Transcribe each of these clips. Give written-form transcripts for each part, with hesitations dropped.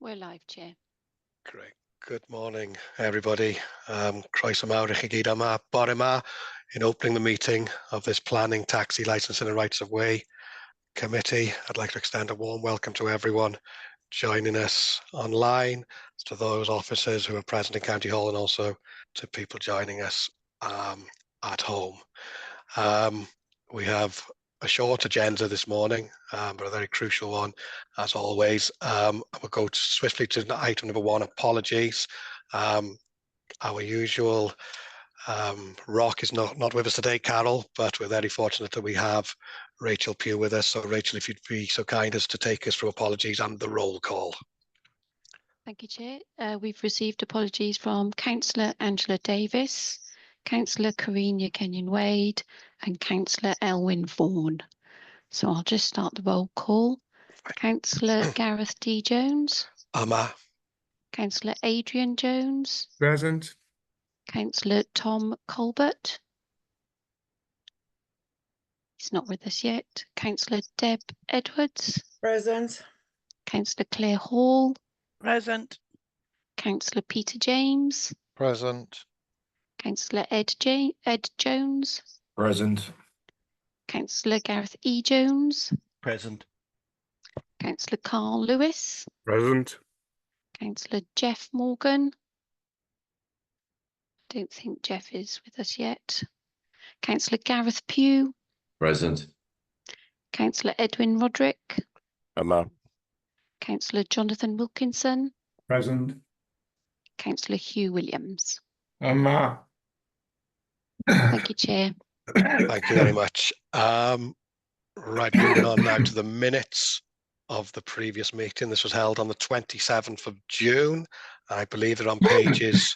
We're live, Chair. Great. Good morning, everybody. Croeso mawr I chi gyd yma bore 'ma in opening the meeting of this Planning, Taxi Licensing and Rights of Way Committee. I'd like to extend a warm welcome to everyone joining us online, to those officers who are present in County Hall, and also to people joining us at home. We have a short agenda this morning, but a very crucial one, as always. We'll go swiftly to item number 1, apologies. Our usual rock is not with us today, Carol, but we're very fortunate that we have Rachel Pugh with us. So Rachel, if you'd be so kind as to take us through apologies and the roll call. Thank you, Chair. We've received apologies from Councillor Angela Davis, Councillor Karina Kenyon-Wade and Councillor Elwyn Vaughan. So I'll just start the roll call. Councillor Gareth D. Jones. Yma. Councillor Adrian Jones. Present. Councillor Tom Colbert. He's not with us yet. Councillor Deb Edwards. Present. Councillor Claire Hall. Present. Councillor Peter James. Present. Councillor Ed Jones. Present. Councillor Gareth E. Jones. Present. Councillor Carl Lewis. Present. Councillor Jeff Morgan. Don't think Jeff is with us yet. Councillor Gareth Pugh. Present. Councillor Edwin Roderick. Yma. Councillor Jonathan Wilkinson. Present. Councillor Hugh Williams. Yma. Thank you, Chair. Thank you very much. Right, moving on now to the minutes of the previous meeting. This was held on the 27th of June. I believe they're on pages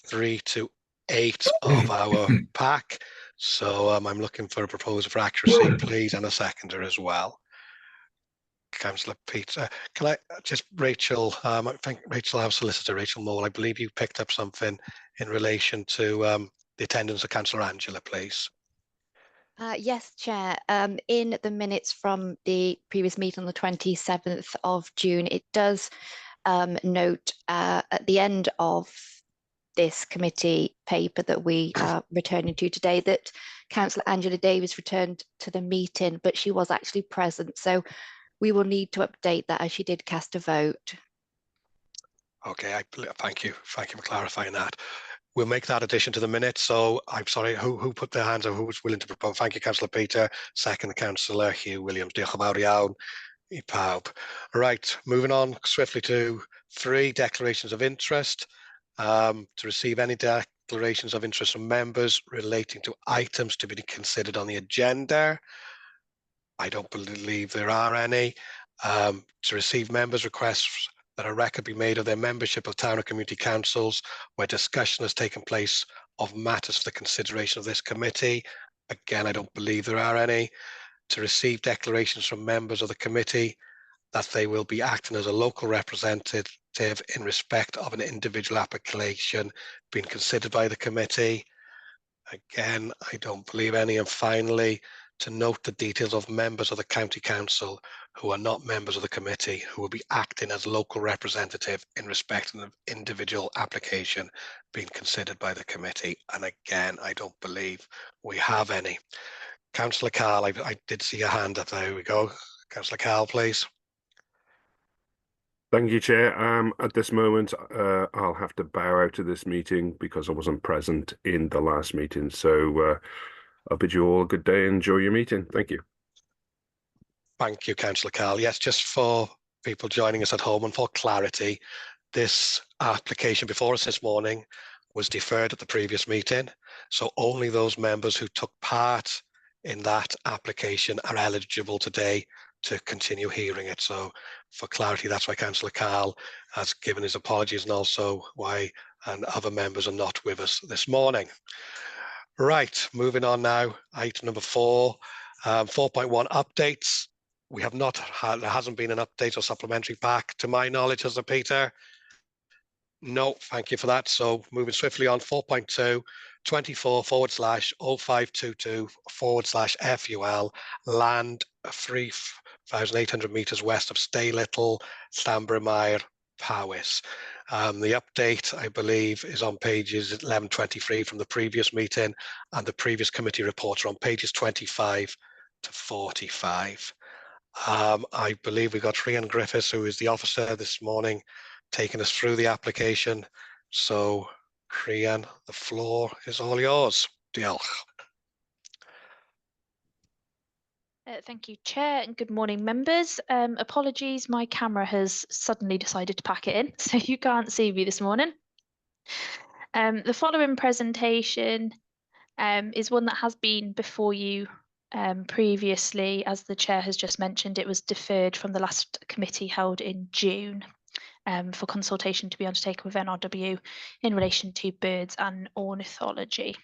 3 to 8 of our pack. So I'm looking for a proposal for accuracy, please, and a seconder as well. Councillor Peter, can I just, Rachel, I think Rachel, our solicitor, Rachel Mole, I believe you picked up something in relation to the attendance of Councillor Angela, please. Yes, Chair. In the minutes from the previous meeting on the 27th of June, it does note at the end of this committee paper that we are returning to today that Councillor Angela Davis returned to the meeting, but she was actually present. So we will need to update that as she did cast a vote. Okay, thank you. Thank you for clarifying that. We'll make that addition to the minutes. So I'm sorry, who put their hands up, who was willing to propose? Thank you, Councillor Peter. Second, Councillor Hugh Williams. Diolch yn fawr iawn I pawb. Right, moving on swiftly to 3 declarations of interest. To receive any declarations of interest from members relating to items to be considered on the agenda. I don't believe there are any. To receive members' requests that a record be made of their membership of town or community councils where discussion has taken place of matters for the consideration of this committee. Again, I don't believe there are any. To receive declarations from members of the committee that they will be acting as a local representative in respect of an individual application being considered by the committee. Again, I don't believe any. And finally, to note the details of members of the county council who are not members of the committee who will be acting as local representative in respect of an individual application being considered by the committee. And again, I don't believe we have any. Councillor Carl, I did see a hand up. There we go. Councillor Carl, please. Thank you, Chair. At this moment, I'll have to bow out of this meeting because I wasn't present in the last meeting. So I'll bid you all a good day and enjoy your meeting. Thank you. Thank you, Councillor Carl. Yes, just for people joining us at home and for clarity, this application before us this morning was deferred at the previous meeting. So only those members who took part in that application are eligible today to continue hearing it. So for clarity, that's why Councillor Carl has given his apologies and also why other members are not with us this morning. Right, moving on now, item number 4, 4.1 updates. We have not had, there hasn't been an update or supplementary pack to my knowledge, has there, Peter? No, thank you for that. So moving swiftly on, 4.2, 24//0522/FUL, land 3,800 metres west of Stay Little, Llanbrymire, Powys. The update, I believe, is on pages 1123 from the previous meeting, and the previous committee reports are on pages 25 to 45. I believe we got Rhian Griffiths, who is the officer this morning, taking us through the application. So, Rhian, the floor is all yours. Diolch. Thank you, Chair, and good morning, members. Apologies, my camera has suddenly decided to pack it in, so you can't see me this morning. The following presentation is one that has been before you previously. As the Chair has just mentioned, it was deferred from the last committee held in June for consultation to be undertaken with NRW in relation to birds and ornithology.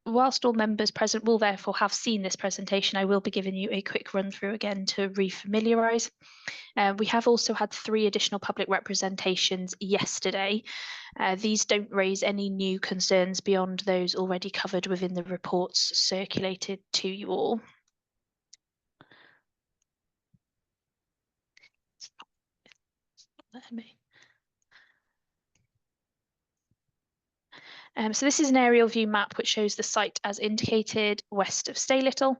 Whilst all members present will therefore have seen this presentation, I will be giving you a quick run through again to re-familiarise. We have also had 3 additional public representations yesterday. These don't raise any new concerns beyond those already covered within the reports circulated to you all. So this is an aerial view map which shows the site as indicated west of Staylittle.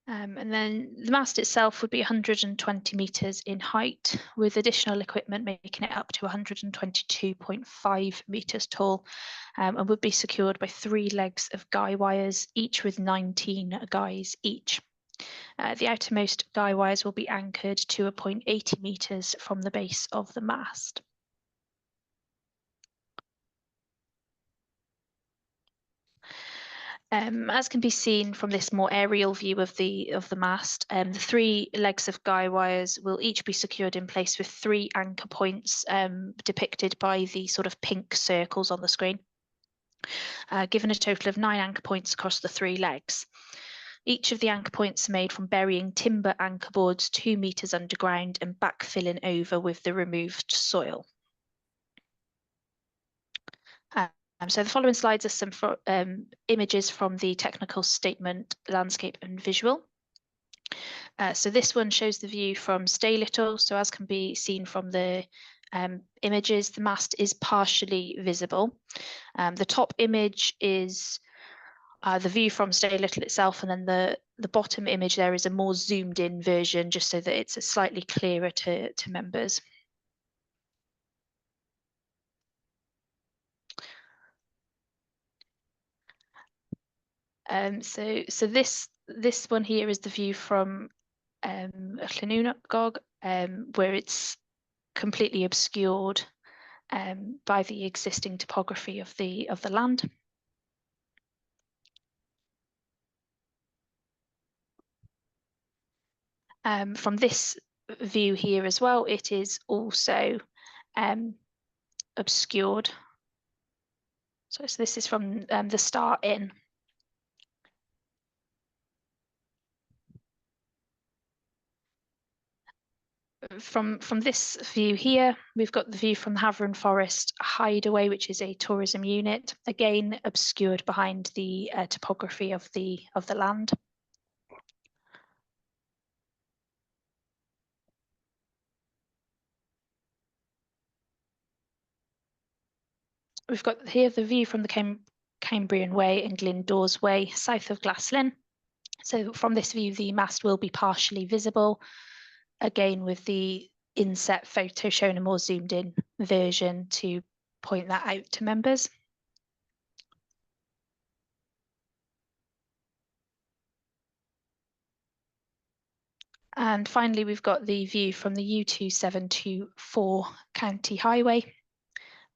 And then the mast itself would be 120 metres in height, with additional equipment making it up to 122.5 metres tall, and would be secured by 3 legs of guy wires, each with 19 guys each. The outermost guy wires will be anchored to a point 80 metres from the base of the mast. As can be seen from this more aerial view of the mast, the 3 legs of guy wires will each be secured in place with 3 anchor points depicted by the sort of pink circles on the screen, given a total of 9 anchor points across the 3 legs. Each of the anchor points are made from burying timber anchor boards 2 metres underground and backfilling over with the removed soil. So the following slides are some images from the technical statement, landscape and visual. So this one shows the view from Staylittle. So as can be seen from the images, the mast is partially visible. The top image is the view from Staylittle itself, and then the bottom image there is a more zoomed in version, just so that it's slightly clearer to members. So this one here is the view from Llynwnogog, where it's completely obscured by the existing topography of the land. From this view here as well, it is also obscured. So this is from the start in. From this view here, we've got the view from the Havering Forest Hideaway, which is a tourism unit, again obscured behind the topography of the land. We've got here the view from the Cambrian Way and Glyndores Way, south of Glaslyn. So from this view, the mast will be partially visible, again with the inset photo showing a more zoomed in version to point that out to members. And finally, we've got the view from the U2724 County Highway,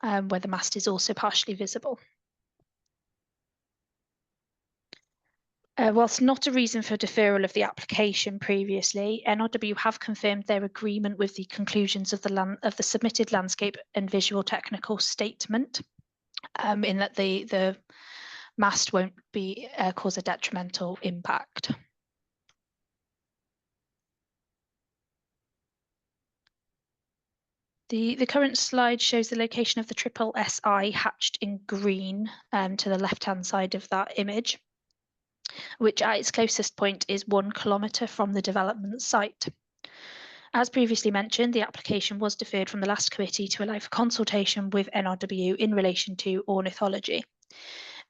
where the mast is also partially visible. Whilst not a reason for deferral of the application previously, NRW have confirmed their agreement with the conclusions of the submitted landscape and visual technical statement, in that the mast won't be cause a detrimental impact. The current slide shows the location of the triple SI hatched in green to the left-hand side of that image. which at its closest point is 1 kilometre from the development site. As previously mentioned, the application was deferred from the last committee to allow for consultation with NRW in relation to ornithology.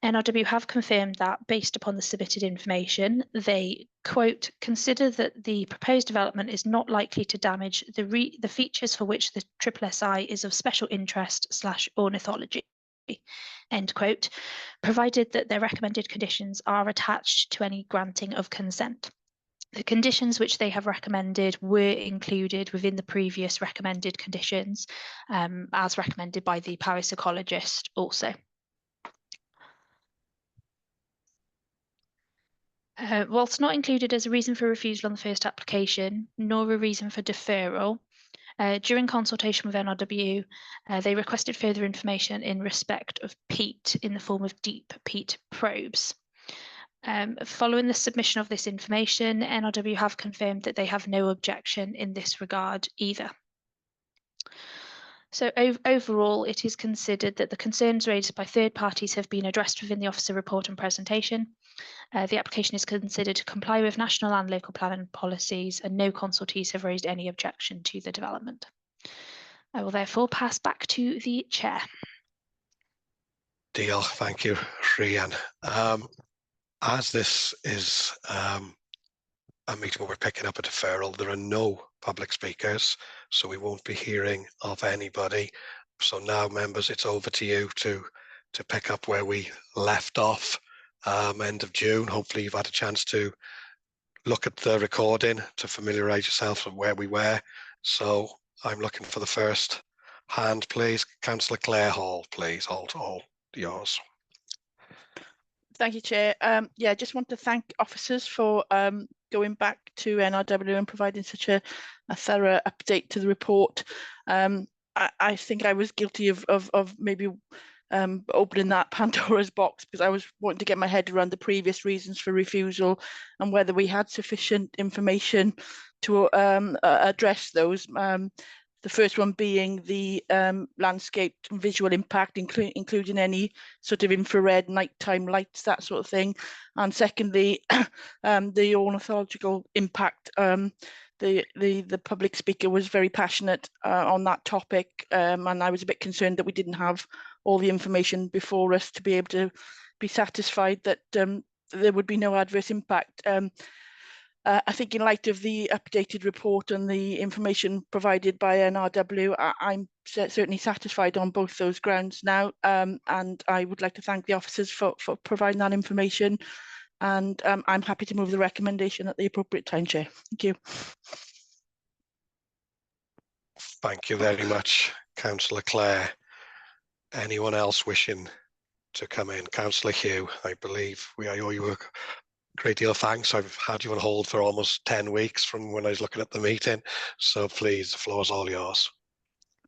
NRW have confirmed that, based upon the submitted information, they, quote, consider that the proposed development is not likely to damage the features for which the SSSI is of special interest / ornithology, end quote, provided that their recommended conditions are attached to any granting of consent. The conditions which they have recommended were included within the previous recommended conditions, as recommended by the parapsychologist also. Whilst not included as a reason for refusal on the first application, nor a reason for deferral, during consultation with NRW, they requested further information in respect of peat in the form of deep peat probes. Following the submission of this information, NRW have confirmed that they have no objection in this regard either. So overall, it is considered that the concerns raised by third parties have been addressed within the officer report and presentation. The application is considered to comply with national and local planning policies, and no consultees have raised any objection to the development. I will therefore pass back to the chair. Deal, thank you, Rhian. As this is a meeting where we're picking up a deferral, there are no public speakers, so we won't be hearing of anybody. So now, members, it's over to you to pick up where we left off, end of June. Hopefully you've had a chance to look at the recording to familiarise yourself with where we were. So I'm looking for the first hand, please. Councillor Claire Hall, please. All yours. Thank you, Chair. Yeah, just want to thank officers for going back to NRW and providing such a thorough update to the report. I think I was guilty of maybe opening that Pandora's box, because I was wanting to get my head around the previous reasons for refusal and whether we had sufficient information to address those. The first one being the landscape and visual impact, including any sort of infrared nighttime lights, that sort of thing. And secondly, the ornithological impact. The public speaker was very passionate on that topic, and I was a bit concerned that we didn't have all the information before us to be able to be satisfied that there would be no adverse impact. I think in light of the updated report and the information provided by NRW, I'm certainly satisfied on both those grounds now, and I would like to thank the officers for providing that information, and I'm happy to move the recommendation at the appropriate time, Chair. Thank you. Thank you very much, Councillor Clare. Anyone else wishing to come in? Councillor Hugh, I believe I owe you a great deal of thanks. I've had you on hold for almost 10 weeks from when I was looking at the meeting. So please, the floor is all yours.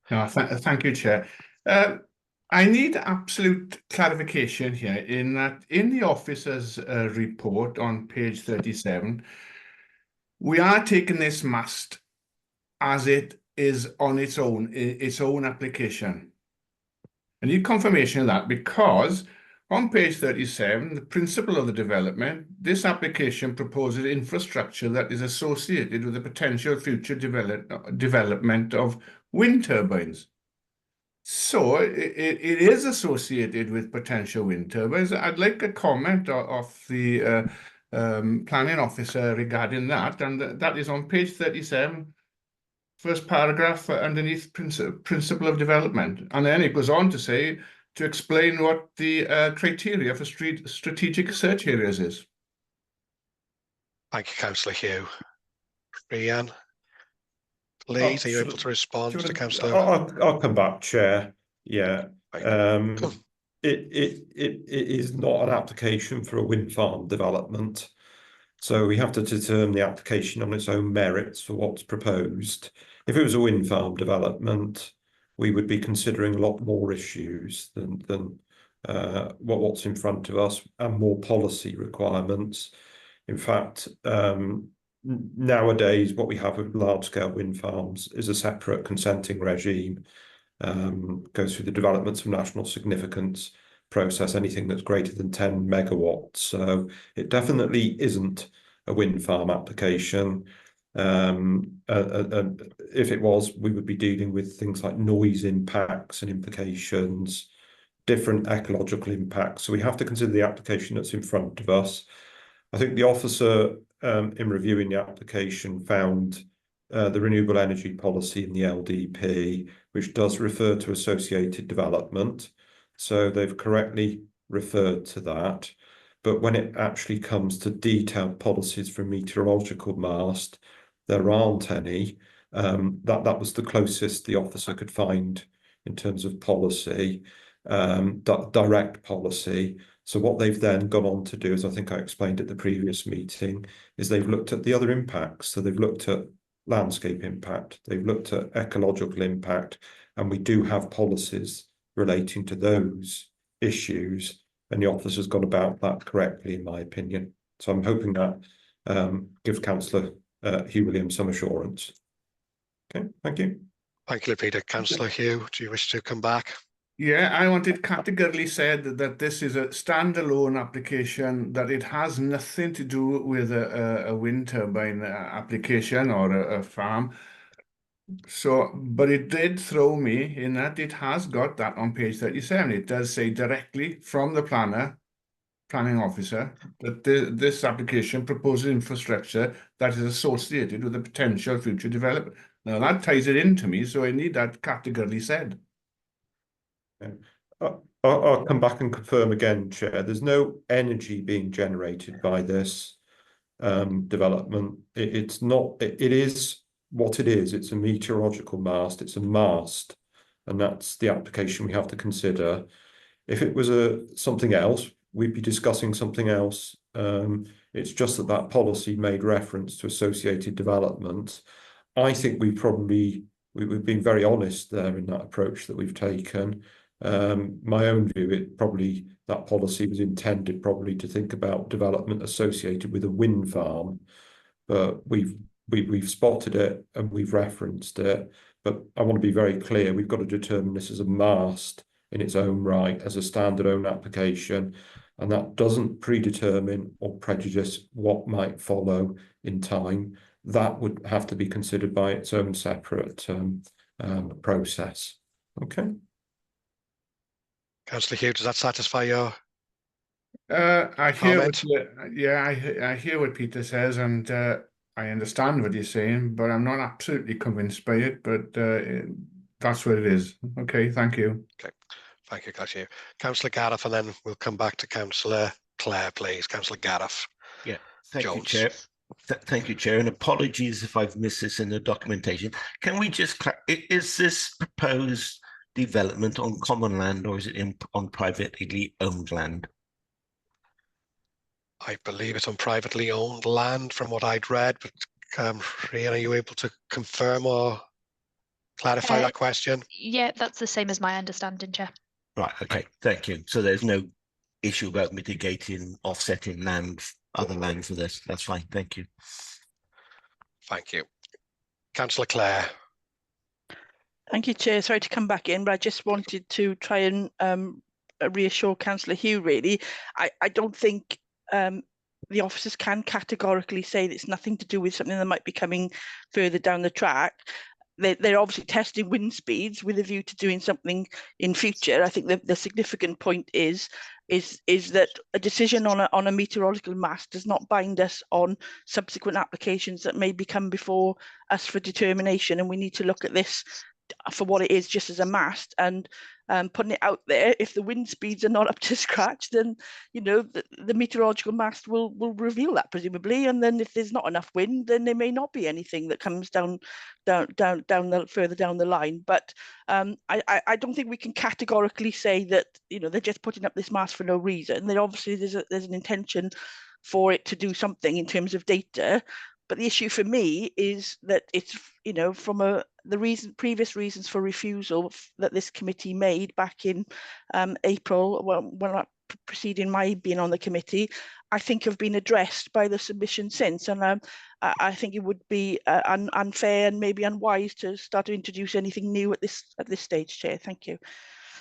No, thank you, Chair. I need absolute clarification here in that in the officer's report on page 37, we are taking this must as it is on its own application. I need confirmation of that, because on page 37, the principle of the development, this application proposes infrastructure that is associated with the potential future development of wind turbines. So it is associated with potential wind turbines. I'd like a comment of the planning officer regarding that, and that is on page 37, first paragraph underneath principle of development. And then it goes on to say, to explain what the criteria for strategic search areas is. Thank you, Councillor Hugh. Rhian, please, are you able to respond to Councillor? I'll come back, Chair. Yeah. It is not an application for a wind farm development. So we have to determine the application on its own merits for what's proposed. If it was a wind farm development, we would be considering a lot more issues than what's in front of us, and more policy requirements. In fact, nowadays, what we have with large-scale wind farms is a separate consenting regime, goes through the developments of national significance, process anything that's greater than 10 megawatts. So it definitely isn't a wind farm application. If it was, we would be dealing with things like noise impacts and implications, different ecological impacts. So we have to consider the application that's in front of us. I think the officer, in reviewing the application, found the renewable energy policy in the LDP, which does refer to associated development. So they've correctly referred to that. But when it actually comes to detailed policies for meteorological mast, there aren't any. That was the closest the officer could find in terms of policy, direct policy. So what they've then gone on to do, as I think I explained at the previous meeting, is they've looked at the other impacts. So they've looked at landscape impact, they've looked at ecological impact, and we do have policies relating to those issues, and the officer's gone about that correctly, in my opinion. So I'm hoping that gives Councillor Hugh Williams some assurance. Okay, thank you. Thank you, Peter. Councillor Hugh, do you wish to come back? Yeah, I wanted categorically said that this is a standalone application, that it has nothing to do with a wind turbine application or a farm. So, but it did throw me in that it has got that on page 37. It does say directly from the planning officer, that this application proposes infrastructure that is associated with a potential future development. Now that ties it into me, so I need that categorically said. I'll come back and confirm again, Chair. There's no energy being generated by this development. It's not. It is what it is. It's a meteorological mast. It's a mast, and that's the application we have to consider. If it was something else, we'd be discussing something else. It's just that policy made reference to associated development. I think we've been very honest there in that approach that we've taken. My own view, that policy was intended probably to think about development associated with a wind farm, but we've spotted it and we've referenced it. But I want to be very clear: we've got to determine this as a mast in its own right, as a standalone application, and that doesn't predetermine or prejudice what might follow in time. That would have to be considered by its own separate process. Okay. Councillor Hugh, does that satisfy your I hear comment? I hear what Peter says, and I understand what he's saying, but I'm not absolutely convinced by it. But that's what it is. Okay, thank you. Okay, thank you, Councillor Hugh. Councillor Gareth, and then we'll come back to Councillor Clare, please. Councillor Gareth. Yeah, thank you, Jones. Chair. Thank you, Chair, and apologies if I've missed this in the documentation. Can we just is this proposed development on common land, or is it on privately owned land? I believe it's on privately owned land from what I'd read, but Rhian, are you able to confirm or clarify that question? Yeah, that's the same as my understanding, Chair. Right, okay, thank you. So there's no issue about mitigating, offsetting land, other land for this. That's fine, thank you. Thank you. Councillor Clare. Thank you, Chair. Sorry to come back in, but I just wanted to try and reassure Councillor Hugh, really. I don't think the officers can categorically say that it's nothing to do with something that might be coming further down the track. They're obviously testing wind speeds with a view to doing something in future. I think the significant point is that a decision on a meteorological mast does not bind us on subsequent applications that may become before us for determination, and we need to look at this for what it is, just as a mast, and putting it out there. If the wind speeds are not up to scratch, then the meteorological mast will reveal that, presumably, and then if there's not enough wind, then there may not be anything that comes down further down the line. But I don't think we can categorically say that they're just putting up this mast for no reason. Then obviously there's an intention for it to do something in terms of data. But the issue for me is that it's, from previous reasons for refusal that this committee made back in April, when preceding my being on the committee, I think have been addressed by the submission since. And I think it would be unfair and maybe unwise to start to introduce anything new at this stage, Chair. Thank you.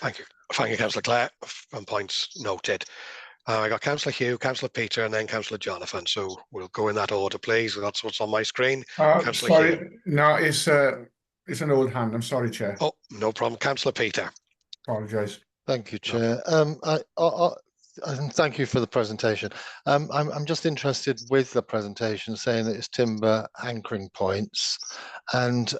Thank you. Thank you, Councillor Clare. And points noted. I got Councillor Hugh, Councillor Peter, and then Councillor Jonathan. So we'll go in that order, please. That's what's on my screen. Councillor Sorry, Hugh. no, it's an old hand. I'm sorry, Chair. Oh, no problem. Councillor Peter. Apologise. Thank you, Chair. And thank you for the presentation. I'm just interested with the presentation saying that it's timber anchoring points, and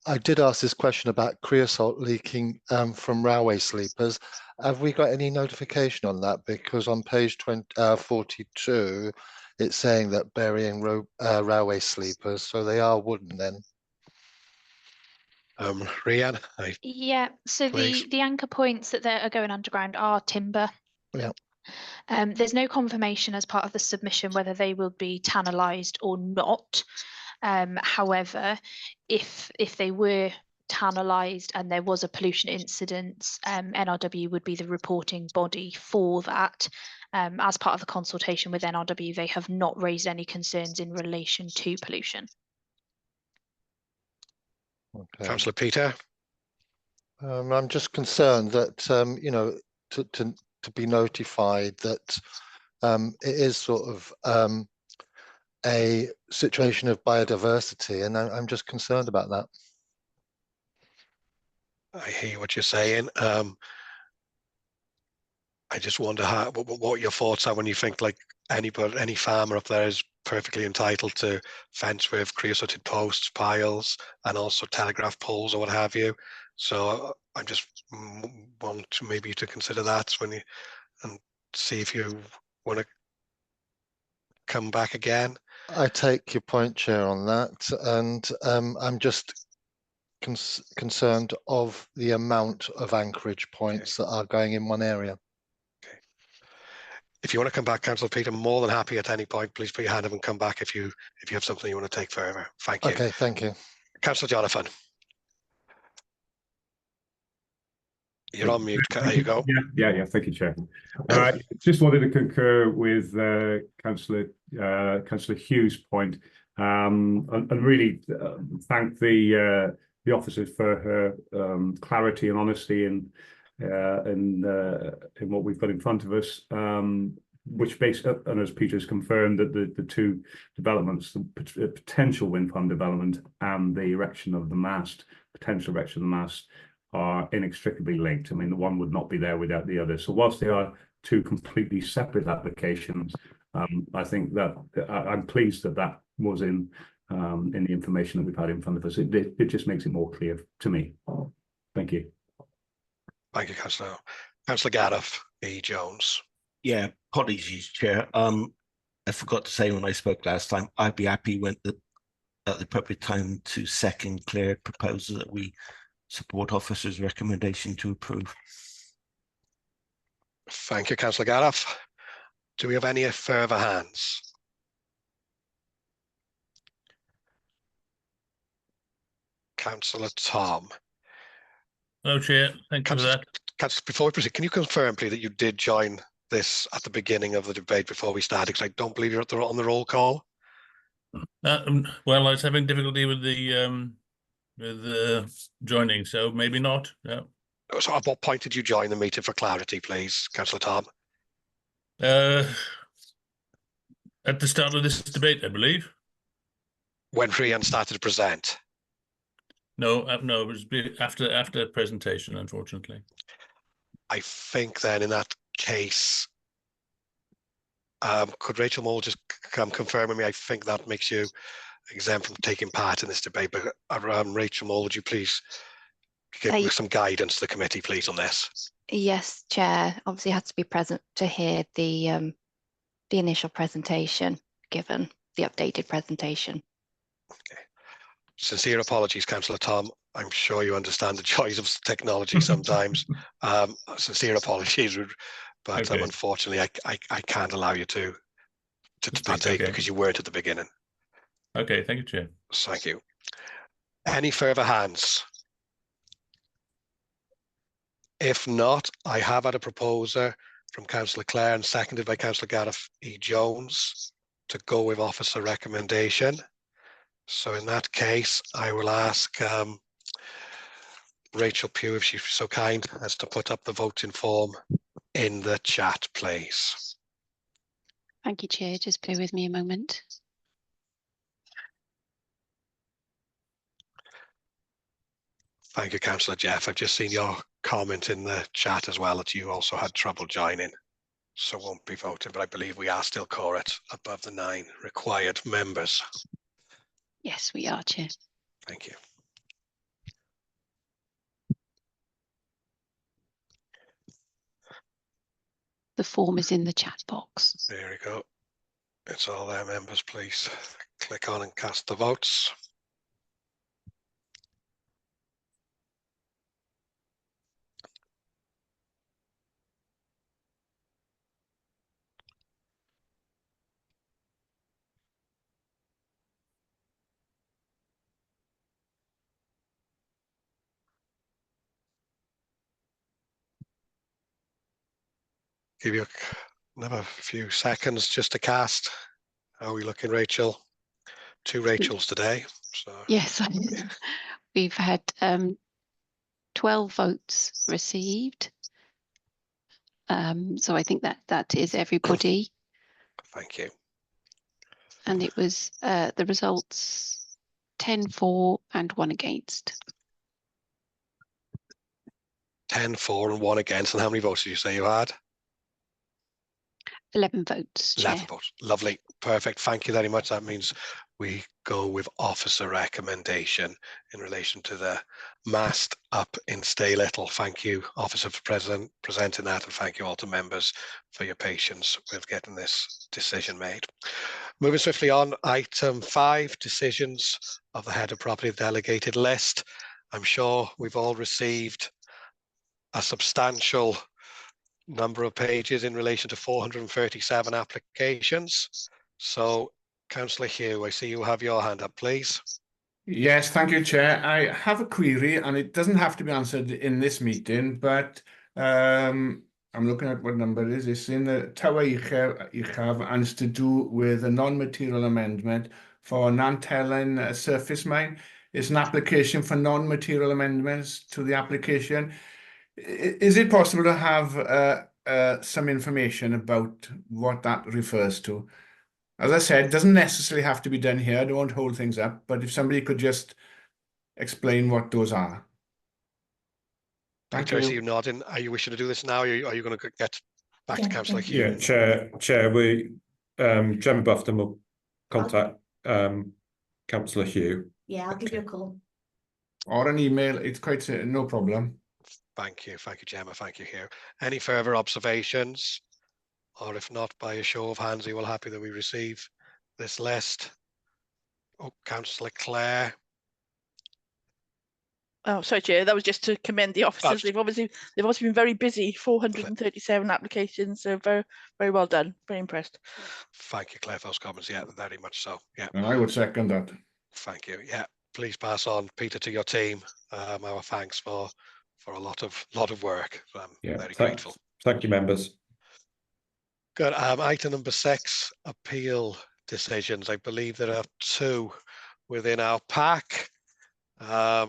I did ask this question about creosote leaking from railway sleepers. Have we got any notification on that? Because on page 42, it's saying that burying railway sleepers, so they are wooden then. Rhian, Yeah, so please. the anchor points that are going underground are timber. Yeah. There's no confirmation as part of the submission whether they will be tannalised or not. However, if they were tannalised and there was a pollution incident, NRW would be the reporting body for that. As part of the consultation with NRW, they have not raised any concerns in relation to pollution. Okay. Councillor Peter. I'm just concerned that you know, to be notified that it is sort of a situation of biodiversity, and I'm just concerned about that. I hear what you're saying. I just wonder what your thoughts are when you think like any farmer up there is perfectly entitled to fence with creosoted posts, piles, and also telegraph poles or what have you. So I just want to maybe to consider that when you and see if you want to come back again. I take your point, Chair, on that, and I'm just concerned of the amount of anchorage points that are going in one area. Okay. If you want to come back, Councillor Peter, more than happy at any point. Please put your hand up and come back if you have something you want to take further. Thank you. Okay, thank you. Councillor Jonathan. You're on mute. There you go. Yeah. Thank you, Chair. Just wanted to concur with Councillor Hughes' point, and really thank the officers for her clarity and honesty in what we've got in front of us. Which based and as Peter's confirmed that the two developments, the potential wind farm development and the erection of the mast, potential erection of the mast, are inextricably linked. I mean, the one would not be there without the other. So whilst they are two completely separate applications, I think that I'm pleased that that was in the information that we've had in front of us. It just makes it more clear to me. Thank you. Thank you, Councillor. Councillor Gareth E. Jones. Yeah, apologies, Chair. I forgot to say when I spoke last time, I'd be happy when at the appropriate time to second Clare's proposal that we support officer's recommendation to approve. Thank you, Councillor Gareth. Do we have any further hands? Councillor Tom. Hello, Chair. Thank you for that. Councillor, before we proceed, can you confirm, please, that you did join this at the beginning of the debate before we started? Because I don't believe you're on the roll call. Well, I was having difficulty with the joining, so maybe not. No. So at what point did you join the meeting, for clarity, please, Councillor Tom? At the start of this debate, I believe. When Rhian started to present? No, no, it was after presentation, unfortunately. I think then in that case, could Rachel Mould just confirm with me? I think that makes you exempt from taking part in this debate. But Rachel Mould, would you please give some guidance to the committee, please, on this? Yes, Chair. Obviously, you have to be present to hear the initial presentation, given the updated presentation. Okay. Sincere apologies, Councillor Tom. I'm sure you understand the joys of technology sometimes. Sincere apologies, but okay. Unfortunately, I can't allow you to partake because you weren't at the beginning. Okay, thank you, Chair. Thank you. Any further hands? If not, I have had a proposer from Councillor Clare and seconded by Councillor Gareth E. Jones to go with officer recommendation. So in that case, I will ask Rachel Pugh, if she's so kind as to put up the voting form in the chat, please. Thank you, Chair. Just bear with me a moment. Thank you, Councillor Jeff. I've just seen your comment in the chat as well that you also had trouble joining, so won't be voting, but I believe we are still quorate above the 9 required members. Yes, we are, Chair. Thank you. The form is in the chat box. There we go. It's all there, members. Please click on and cast the votes. Give you another few seconds just to cast. How are we looking, Rachel? 2 Rachels today. So Yes, we've had 12 votes received. So I think that is everybody. thank you. And it was the results 10 for and 1 against. 10 for and 1 against. And how many votes did you say you had? 11 votes, Chair. 11 votes. Lovely. Perfect. Thank you very much. That means we go with officer recommendation in relation to the mast up in Stay Little. Thank you, Officer, for presenting that, and thank you all to members for your patience with getting this decision made. Moving swiftly on, item 5, decisions of the head of property delegated list. I'm sure we've all received a substantial number of pages in relation to 437 applications. So, Councillor Hugh, I see you have your hand up, please. Yes, thank you, Chair. I have a query, and it doesn't have to be answered in this meeting, but I'm looking at what number it is. It's in the Tower Uchaf, and it's to do with a non-material amendment for Nant Helen surface mine. It's an application for non-material amendments to the application. Is it possible to have some information about what that refers to? As I said, it doesn't necessarily have to be done here. I don't want to hold things up, but if somebody could just explain what those are. Thank Peter, I see you. you nodding. Are you wishing to do this now? Are you going to get back to Councillor Hugh? Yeah, Chair, we Gemma Bufton will contact Councillor Hugh. Yeah, I'll give you a call. Or an email. It's quite no problem. Thank you, Gemma. Thank you, Hugh. Any further observations? Or if not, by a show of hands, are you all happy that we receive this list? Oh, Councillor Clare. Oh, sorry, Chair. That was just to commend the officers. They've obviously been very busy. 437 applications. So very, very well done. Very impressed. Thank you, Claire, for those comments. Yeah, very much so. Yeah. And I would second that. Thank you. Yeah, please pass on, Peter, to your team. Our thanks for a lot of work. I'm very grateful. Thank you, members. Good. Item number 6, appeal decisions. I believe there are 2 within our pack. They're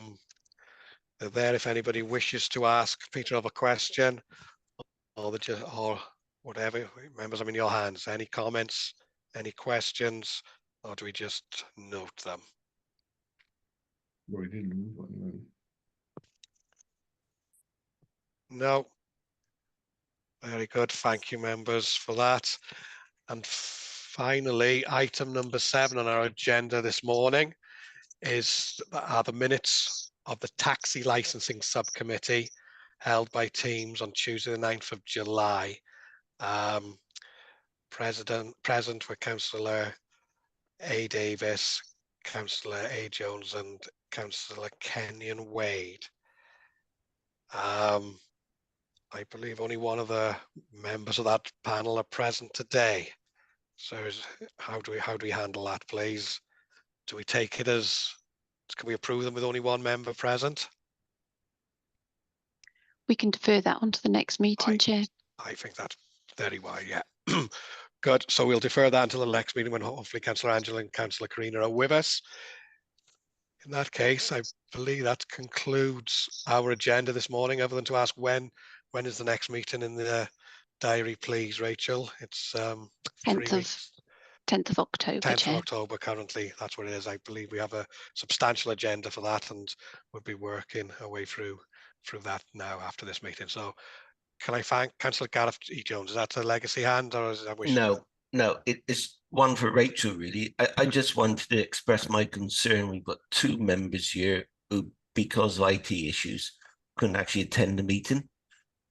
there if anybody wishes to ask Peter of a question or whatever. Members, I'm in your hands. Any comments, any questions, or do we just note them? No. Very good. Thank you, members, for that. And finally, item number 7 on our agenda this morning are the minutes of the taxi licensing subcommittee held by Teams on Tuesday the 9th of July. Present were Councillor A. Davis, Councillor A. Jones and Councillor Kenyon Wade. I believe only one of the members of that panel are present today. So how do we handle that, please? Do we take it as, can we approve them with only one member present? We can defer that onto the next meeting, Chair. I think that's very wise, yeah. Good, so we'll defer that until the next meeting when hopefully Councillor Angela and Councillor Karina are with us. In that case, I believe that concludes our agenda this morning, other than to ask when is the next meeting in the diary, please, Rachel? It's 3 weeks. 10th of October, 10th of Chair. October currently, that's what it is. I believe we have a substantial agenda for that, and we'll be working our way through that now after this meeting. So can I thank Councillor Gareth E. Jones? Is that a legacy hand, or is that wish? No, it is one for Rachel, really. I just wanted to express my concern. We've got 2 members here who, because of IT issues, couldn't actually attend the meeting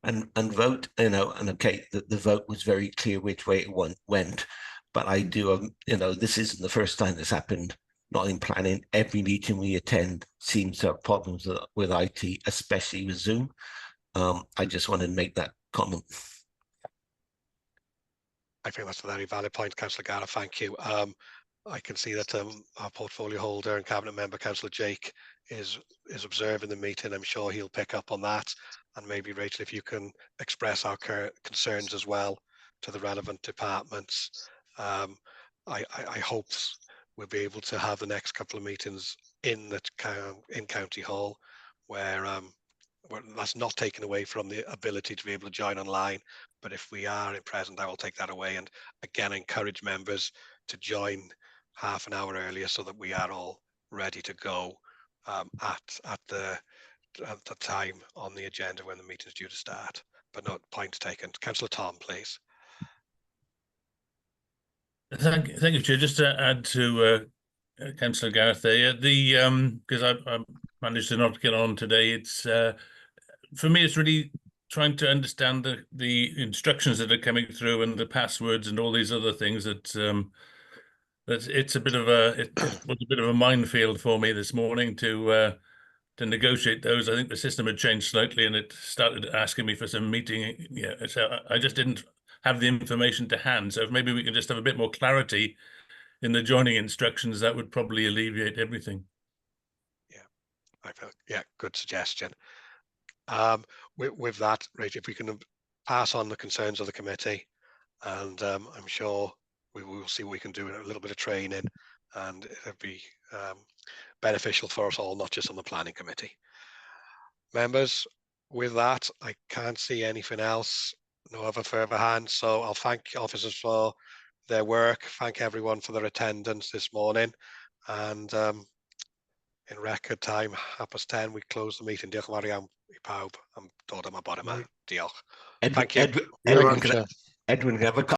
and vote, and okay, the vote was very clear which way it went. But I do, this isn't the first time this happened. Not in planning, every meeting we attend seems to have problems with IT, especially with Zoom. I just wanted to make that comment. I think that's a very valid point, Councillor Gareth. Thank you. I can see that our portfolio holder and cabinet member, Councillor Jake, is observing the meeting. I'm sure he'll pick up on that. And maybe, Rachel, if you can express our concerns as well to the relevant departments. I hope we'll be able to have the next couple of meetings in County Hall, where that's not taken away from the ability to be able to join online. But if we are in present, I will take that away, and again encourage members to join half an hour earlier so that we are all ready to go at the time on the agenda when the meeting is due to start. But no, point taken. Councillor Tom, please. Thank you, Chair. Just to add to Councillor Gareth there, because I managed to not get on today. It's for me, it's really trying to understand the instructions that are coming through and the passwords and all these other things. It's a bit of it was a bit of a minefield for me this morning to negotiate those. I think the system had changed slightly, and it started asking me for some meeting. Yeah, so I just didn't have the information to hand. So if maybe we can just have a bit more clarity in the joining instructions, that would probably alleviate everything. Yeah, good suggestion. With that, Rachel, if we can pass on the concerns of the committee, and I'm sure we will see what we can do in a little bit of training, and it'll be beneficial for us all, not just on the planning committee. Members, with that, I can't see anything else. No other further hands, so I'll thank officers for their work, thank everyone for their attendance this morning, and in record time, 10:30, we close the meeting. Diolch yn fawr iawn I pawb am dod am y bore yma. Diolch. Edwin, can I have a